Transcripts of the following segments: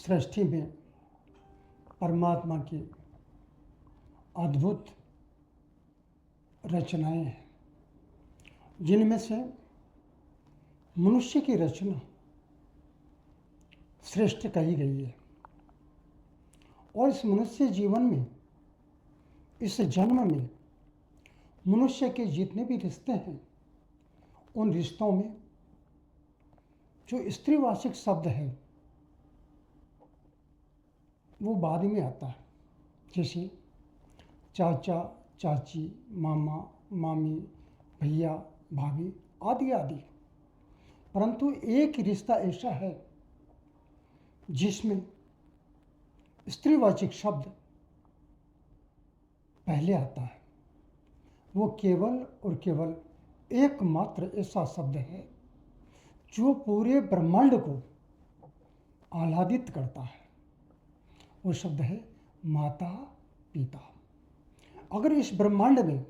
सृष्टि में परमात्मा की अद्भुत रचनाएं हैं, जिनमें से मनुष्य की रचना श्रेष्ठ कही गई है। और इस मनुष्य जीवन में, इस जन्म में मनुष्य के जितने भी रिश्ते हैं, उन रिश्तों में जो स्त्रीवाचक शब्द है वो बाद में आता है, जैसे चाचा, चाची, मामा, मामी, भैया, भाभी आदि आदि। परंतु एक रिश्ता ऐसा है जिसमें स्त्रीवाचक शब्द पहले आता है। वो केवल और केवल एकमात्र ऐसा शब्द है जो पूरे ब्रह्मांड को आह्लादित करता है। वो शब्द है माता पिता। अगर इस ब्रह्मांड में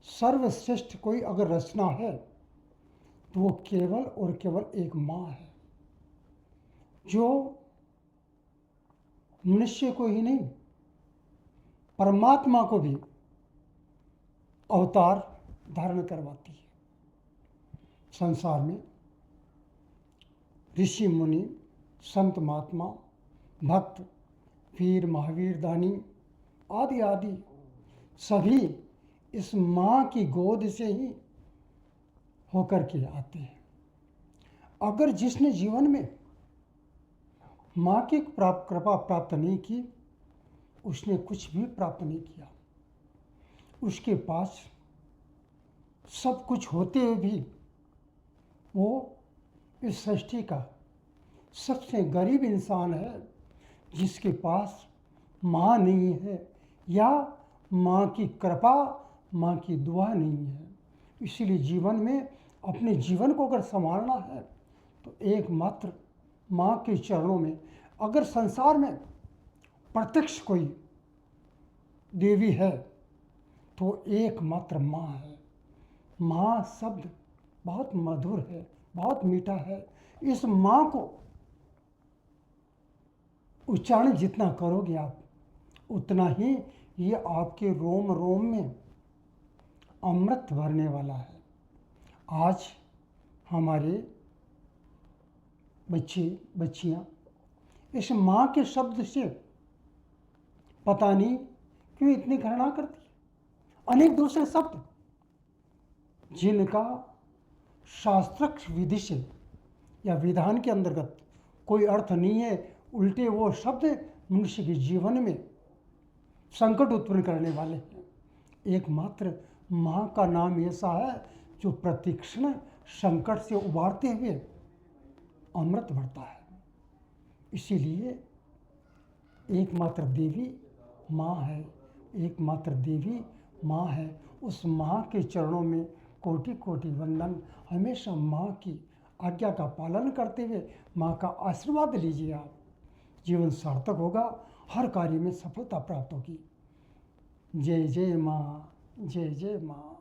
सर्वश्रेष्ठ कोई अगर रचना है तो वो केवल और केवल एक माँ है, जो मनुष्य को ही नहीं परमात्मा को भी अवतार धारण करवाती है। संसार में ऋषि मुनि, संत महात्मा, भक्त, वीर, महावीर, दानी आदि आदि सभी इस माँ की गोद से ही होकर के आते हैं। अगर जिसने जीवन में माँ की कृपा प्राप्त नहीं की, उसने कुछ भी प्राप्त नहीं किया। उसके पास सब कुछ होते हुए भी वो इस सृष्टि का सबसे गरीब इंसान है, जिसके पास माँ नहीं है या माँ की कृपा, माँ की दुआ नहीं है। इसीलिए जीवन में अपने जीवन को अगर संभालना है तो एकमात्र माँ के चरणों में, अगर संसार में प्रत्यक्ष कोई देवी है तो एकमात्र माँ है। माँ शब्द बहुत मधुर है, बहुत मीठा है। इस माँ को उच्चारण जितना करोगे आप, उतना ही ये आपके रोम रोम में अमृत भरने वाला है। आज हमारे बच्चे बच्चियाँ इस माँ के शब्द से पता नहीं क्यों इतनी घृणा करती है। अनेक दूसरे शब्द जिनका शास्त्रक विधि से या विधान के अंतर्गत कोई अर्थ नहीं है, उल्टे वो शब्द मनुष्य के जीवन में संकट उत्पन्न करने वाले हैं। एकमात्र माँ का नाम ऐसा है जो प्रतिक्षण संकट से उबारते हुए अमृत भरता है। इसीलिए एकमात्र देवी माँ है, एकमात्र देवी माँ है। उस माँ के चरणों में कोटि कोटि वंदन। हमेशा माँ की आज्ञा का पालन करते हुए माँ का आशीर्वाद लीजिए, आप जीवन सार्थक होगा, हर कार्य में सफलता प्राप्त होगी। जय जय माँ, जय जय माँ।